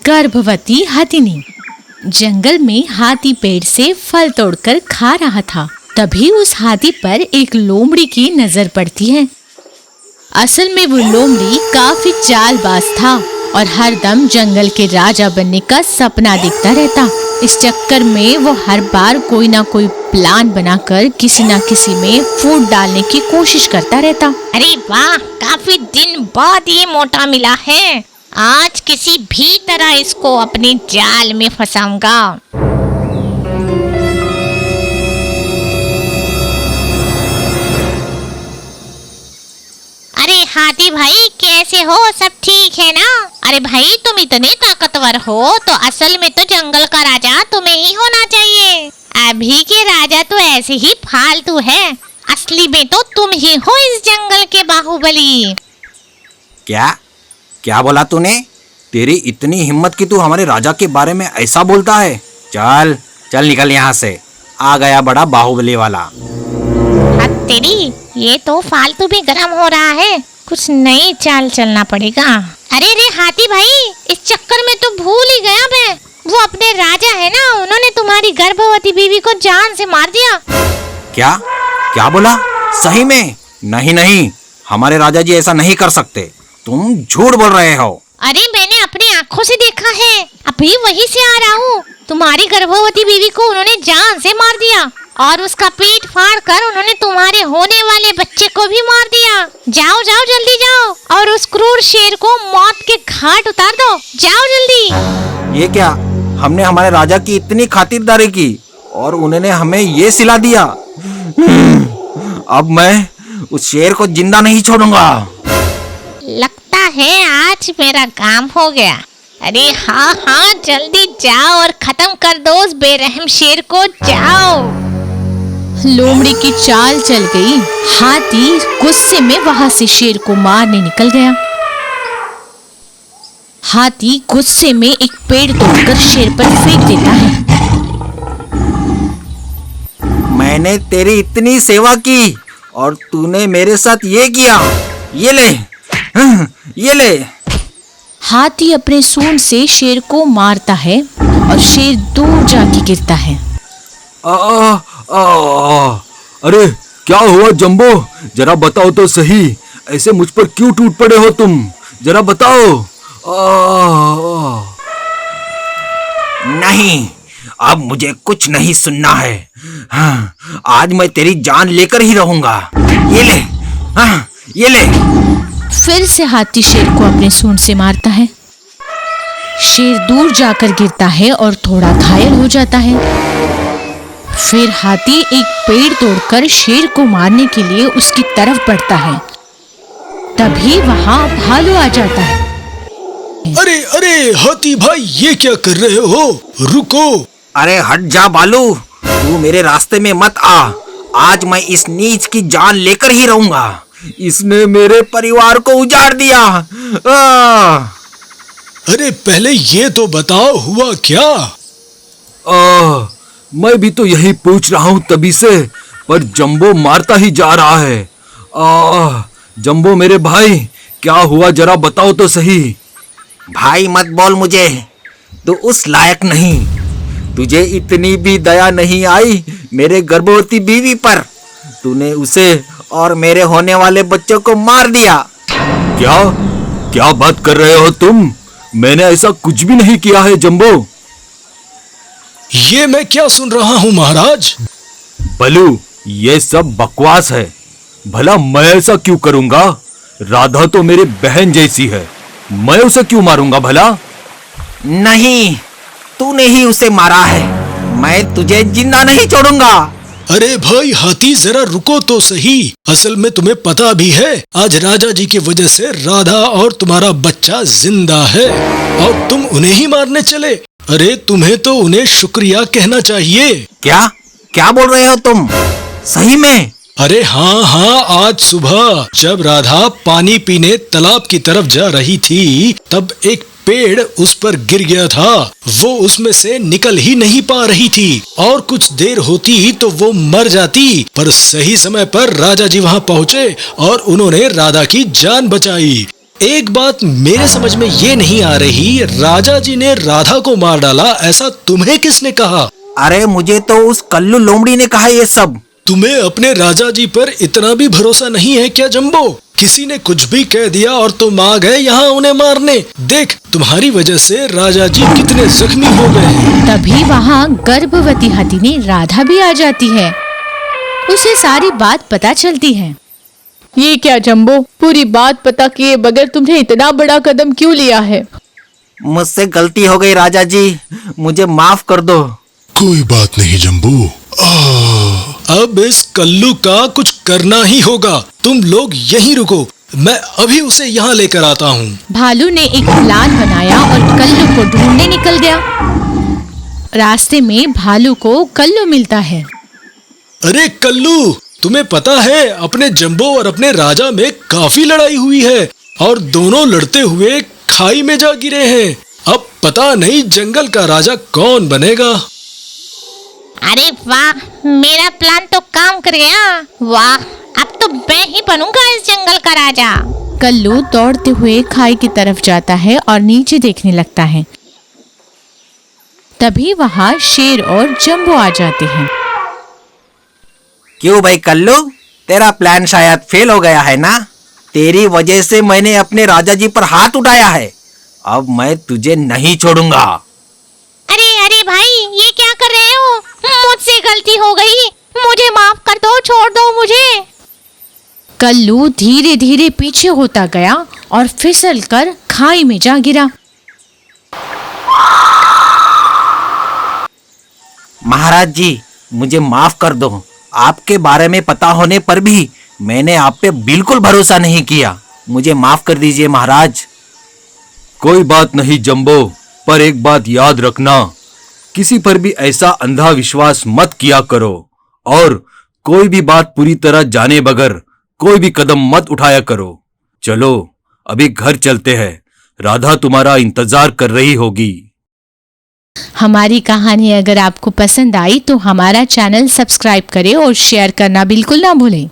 गर्भवती हथिनी। जंगल में हाथी पेड़ से फल तोड़कर खा रहा था। तभी उस हाथी पर एक लोमड़ी की नजर पड़ती है। असल में वो लोमड़ी काफी चालबाज था और हरदम जंगल के राजा बनने का सपना देखता रहता। इस चक्कर में वो हर बार कोई ना कोई प्लान बनाकर किसी ना किसी में फूट डालने की कोशिश करता रहता। अरे वाह, काफी दिन बाद ये मोटा मिला है। आज किसी भी तरह इसको अपने जाल में फंसाऊंगा। अरे हाथी भाई, कैसे हो? सब ठीक है ना? अरे भाई, तुम इतने ताकतवर हो तो असल में तो जंगल का राजा तुम्हें ही होना चाहिए। अभी के राजा तो ऐसे ही फालतू है। असली में तो तुम ही हो इस जंगल के बाहुबली। क्या बोला तूने? तेरी इतनी हिम्मत कि तू हमारे राजा के बारे में ऐसा बोलता है? चल चल निकल यहाँ से। आ गया बड़ा बाहुबली वाला। तेरी ये तो फालतू भी गर्म हो रहा है। कुछ नई चाल चलना पड़ेगा। अरे रे हाथी भाई, इस चक्कर में तो भूल ही गया मैं। वो अपने राजा है ना, उन्होंने तुम्हारी गर्भवती बीवी को जान से मार दिया। क्या बोला? सही में? नहीं, हमारे राजा जी ऐसा नहीं कर सकते। तुम झूठ बोल रहे हो। अरे मैंने अपनी आंखों से देखा है, अभी वहीं से आ रहा हूँ। तुम्हारी गर्भवती बीवी को उन्होंने जान से मार दिया और उसका पेट फाड़ कर उन्होंने तुम्हारे होने वाले बच्चे को भी मार दिया। जाओ जल्दी जाओ और उस क्रूर शेर को मौत के घाट उतार दो। जाओ जल्दी। ये क्या? हमने हमारे राजा की इतनी खातिरदारी की और उन्होंने हमें ये सिला दिया। अब मैं उस शेर को जिंदा नहीं छोड़ूंगा। लगता है आज मेरा काम हो गया। अरे हाँ, जल्दी जाओ और खत्म कर दो उस बेरहम शेर को। जाओ। लोमड़ी की चाल चल गई। हाथी गुस्से में वहां से शेर को मारने निकल गया। हाथी गुस्से में एक पेड़ तोड़कर शेर पर फेंक देता है। मैंने तेरी इतनी सेवा की और तूने मेरे साथ ये किया। ये ले। हाथी अपने सूंड से शेर को मारता है और शेर दूर जाके गिरता है। अरे क्या हुआ जंबो? जरा बताओ तो सही, ऐसे मुझ पर क्यों टूट पड़े हो तुम? जरा बताओ। नहीं, अब मुझे कुछ नहीं सुनना है। हाँ, आज मैं तेरी जान लेकर ही रहूंगा। ये ले। फिर से हाथी शेर को अपने सूंड से मारता है। शेर दूर जाकर गिरता है और थोड़ा घायल हो जाता है। फिर हाथी एक पेड़ तोड़कर शेर को मारने के लिए उसकी तरफ बढ़ता है। तभी वहां भालू आ जाता है। अरे हाथी भाई, ये क्या कर रहे हो? रुको। अरे हट जा बालू, तू मेरे रास्ते में मत आ। आज मैं इस नीच की जान लेकर ही रहूंगा। इसने मेरे परिवार को उजाड़ दिया। अरे पहले ये तो बताओ, हुआ क्या? मैं भी तो यही पूछ रहा हूँ तभी से, पर जंबो मारता ही जा रहा है। जंबो मेरे भाई, क्या हुआ जरा बताओ तो सही। भाई मत बोल मुझे, तू उस लायक नहीं। तुझे इतनी भी दया नहीं आई मेरे गर्भवती बीवी पर। तूने उसे और मेरे होने वाले बच्चों को मार दिया। क्या बात कर रहे हो तुम? मैंने ऐसा कुछ भी नहीं किया है जंबो। ये मैं क्या सुन रहा हूँ महाराज? बलू, ये सब बकवास है। भला मैं ऐसा क्यों करूंगा? राधा तो मेरी बहन जैसी है, मैं उसे क्यों मारूंगा भला? नहीं, तूने ही उसे मारा है। मैं तुझे जिंदा नहीं छोड़ूंगा। अरे भाई हाथी, जरा रुको तो सही। असल में तुम्हें पता भी है, आज राजा जी की वजह से राधा और तुम्हारा बच्चा जिंदा है और तुम उन्हें ही मारने चले। अरे तुम्हें तो उन्हें शुक्रिया कहना चाहिए। क्या बोल रहे हो तुम? सही में? अरे हाँ, आज सुबह जब राधा पानी पीने तालाब की तरफ जा रही थी, तब एक पेड़ उस पर गिर गया था। वो उसमें से निकल ही नहीं पा रही थी और कुछ देर होती तो वो मर जाती, पर सही समय पर राजा जी वहाँ पहुँचे और उन्होंने राधा की जान बचाई। एक बात मेरे समझ में ये नहीं आ रही, राजा जी ने राधा को मार डाला ऐसा तुम्हें किसने कहा? अरे मुझे तो उस कल्लू लोमड़ी ने कहा ये सब। तुम्हें अपने राजा जी पर इतना भी भरोसा नहीं है क्या जंबो? किसी ने कुछ भी कह दिया और तुम आ गए यहाँ उन्हें मारने। देख तुम्हारी वजह से राजा जी कितने जख्मी हो गए हैं। तभी वहाँ गर्भवती हथिनी राधा भी आ जाती है। उसे सारी बात पता चलती है। ये क्या जंबो, पूरी बात पता किए बगैर तुमने इतना बड़ा कदम क्यों लिया है? मुझसे गलती हो गई राजा जी, मुझे माफ कर दो। कोई बात नहीं जंबू। अब इस कल्लू का कुछ करना ही होगा। तुम लोग यहीं रुको, मैं अभी उसे यहाँ लेकर आता हूँ। भालू ने एक प्लान बनाया और कल्लू को ढूंढने निकल गया। रास्ते में भालू को कल्लू मिलता है। अरे कल्लू, तुम्हें पता है अपने जंबो और अपने राजा में काफी लड़ाई हुई है और दोनों लड़ते हुए खाई में जा गिरे हैं। अब पता नहीं जंगल का राजा कौन बनेगा। अरे वाह, मेरा प्लान तो काम कर गया। वाह, अब तो मैं ही बनूंगा इस जंगल का राजा। कल्लू दौड़ते हुए खाई की तरफ जाता है और नीचे देखने लगता है। तभी वहाँ शेर और जंबो आ जाते हैं। क्यों भाई कल्लू, तेरा प्लान शायद फेल हो गया है ना? तेरी वजह से मैंने अपने राजा जी पर हाथ उठाया है। अब मैं तुझे नहीं छोड़ूंगा। अरे अरे भाई, ये क्या कर रहे हो? मुझसे गलती हो गई, मुझे माफ कर दो, छोड़ दो मुझे। कल्लू धीरे धीरे पीछे होता गया और फिसलकर खाई में जा गिरा। महाराज जी, मुझे माफ कर दो। आपके बारे में पता होने पर भी मैंने आप पे बिल्कुल भरोसा नहीं किया। मुझे माफ कर दीजिए महाराज। कोई बात नहीं जंबो, पर एक बात याद रखना, किसी पर भी ऐसा अंधा विश्वास मत किया करो और कोई भी बात पूरी तरह जाने बगैर कोई भी कदम मत उठाया करो। चलो अभी घर चलते हैं, राधा तुम्हारा इंतजार कर रही होगी। हमारी कहानी अगर आपको पसंद आई तो हमारा चैनल सब्सक्राइब करें और शेयर करना बिल्कुल ना भूलें।